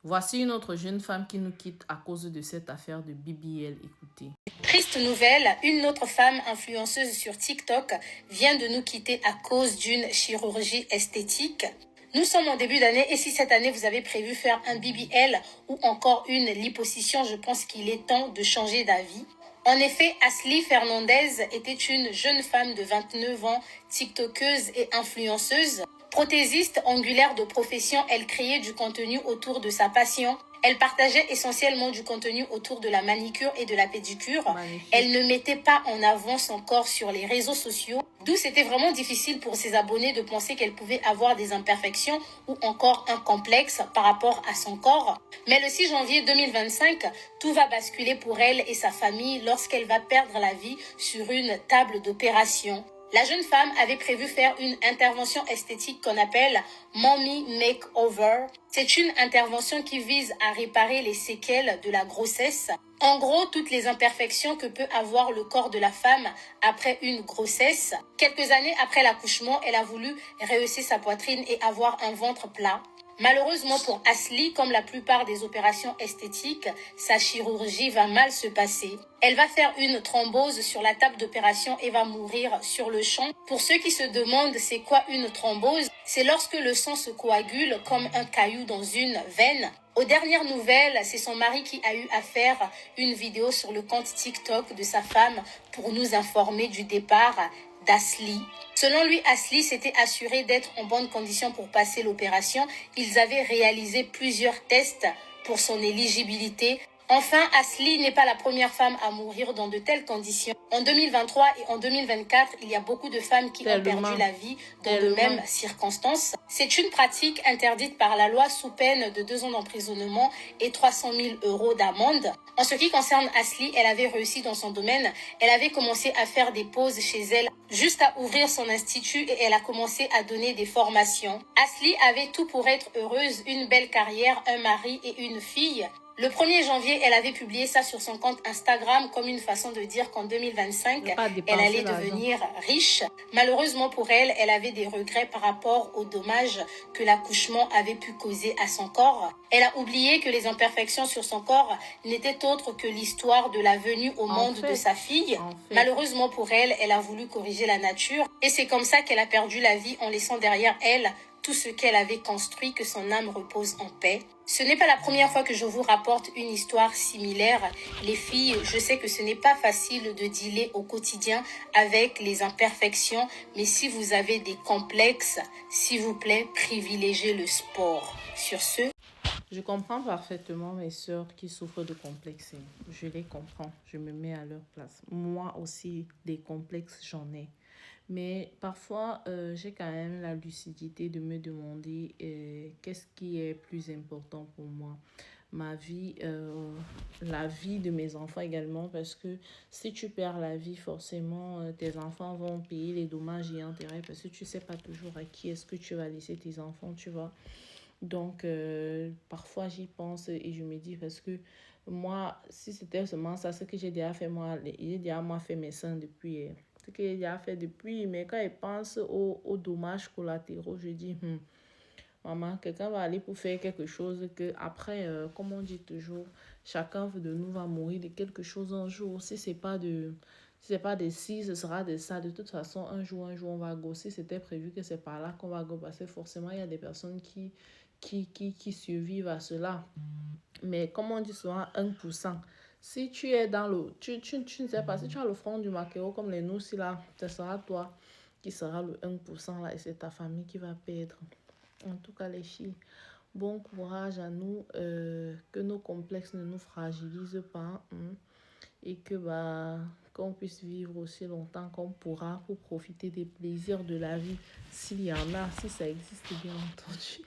Voici une autre jeune femme qui nous quitte à cause de cette affaire de BBL. Écoutez. Triste nouvelle, une autre femme influenceuse sur TikTok vient de nous quitter à cause d'une chirurgie esthétique. Nous sommes en début d'année et si cette année vous avez prévu faire un BBL ou encore une liposuction, je pense qu'il est temps de changer d'avis. En effet, Asli Fernandez était une jeune femme de 29 ans, tiktokeuse et influenceuse. Prothésiste angulaire de profession, elle créait du contenu autour de sa passion. Elle partageait essentiellement du contenu autour de la manicure et de la pédicure. Magnifique. Elle ne mettait pas en avant son corps sur les réseaux sociaux, d'où c'était vraiment difficile pour ses abonnés de penser qu'elle pouvait avoir des imperfections ou encore un complexe par rapport à son corps. Mais le 6 janvier 2025, tout va basculer pour elle et sa famille lorsqu'elle va perdre la vie sur une table d'opération. La jeune femme avait prévu faire une intervention esthétique qu'on appelle Mommy Makeover. C'est une intervention qui vise à réparer les séquelles de la grossesse. En gros, toutes les imperfections que peut avoir le corps de la femme après une grossesse. Quelques années après l'accouchement, elle a voulu rehausser sa poitrine et avoir un ventre plat. Malheureusement pour Asli, comme la plupart des opérations esthétiques, sa chirurgie va mal se passer. Elle va faire une thrombose sur la table d'opération et va mourir sur le champ. Pour ceux qui se demandent c'est quoi une thrombose, c'est lorsque le sang se coagule comme un caillou dans une veine. Aux dernières nouvelles, c'est son mari qui a eu à faire une vidéo sur le compte TikTok de sa femme pour nous informer du départ d'Asli. Selon lui, Asli s'était assuré d'être en bonne condition pour passer l'opération. Ils avaient réalisé plusieurs tests pour son éligibilité. Enfin, Asli n'est pas la première femme à mourir dans de telles conditions. En 2023 et en 2024, il y a beaucoup de femmes qui ont perdu la vie dans de mêmes circonstances. C'est une pratique interdite par la loi sous peine de 2 ans d'emprisonnement et 300 000 € d'amende. En ce qui concerne Asli, elle avait réussi dans son domaine. Elle avait commencé à faire des pauses chez elle, juste à ouvrir son institut et elle a commencé à donner des formations. Asli avait tout pour être heureuse, une belle carrière, un mari et une fille. Le 1er janvier, elle avait publié ça sur son compte Instagram comme une façon de dire qu'en 2025, elle allait devenir riche. Malheureusement pour elle, elle avait des regrets par rapport aux dommages que l'accouchement avait pu causer à son corps. Elle a oublié que les imperfections sur son corps n'étaient autres que l'histoire de la venue au monde de sa fille. Malheureusement pour elle, elle a voulu corriger la nature et c'est comme ça qu'elle a perdu la vie en laissant derrière elle tout ce qu'elle avait construit, que son âme repose en paix. Ce n'est pas la première fois que je vous rapporte une histoire similaire. Les filles, je sais que ce n'est pas facile de dealer au quotidien avec les imperfections, mais si vous avez des complexes, s'il vous plaît, privilégiez le sport. Sur ce, je comprends parfaitement mes sœurs qui souffrent de complexes. Je les comprends, je me mets à leur place. Moi aussi, des complexes, j'en ai. Mais parfois, j'ai quand même la lucidité de me demander qu'est-ce qui est plus important pour moi. Ma vie, la vie de mes enfants également, parce que si tu perds la vie, forcément, tes enfants vont payer les dommages et intérêts parce que tu sais pas toujours à qui est-ce que tu vas laisser tes enfants, tu vois. Donc, parfois, j'y pense et je me dis parce que moi, si c'était seulement ça, ce que j'ai déjà fait, moi, j'ai déjà moi fait mes seins depuis, ce que j'ai déjà fait depuis, mais quand je pense aux dommages collatéraux, je dis, maman, quelqu'un va aller pour faire quelque chose que après, comme on dit toujours, chacun de nous va mourir de quelque chose un jour. Si c'est pas de ci, ce sera de ça. De toute façon, un jour, on va go. Si c'était prévu que c'est par là qu'on va go, parce que forcément, il y a des personnes qui survivent à cela. Mais comme on dit souvent, 1%. Si tu es dans le... Tu ne sais pas, si tu as le front du maquereau comme les nous, si là, ce sera toi qui sera le 1% là et c'est ta famille qui va perdre. En tout cas, les filles, bon courage à nous, que nos complexes ne nous fragilisent pas et que qu'on puisse vivre aussi longtemps qu'on pourra pour profiter des plaisirs de la vie, s'il y en a, si ça existe bien entendu.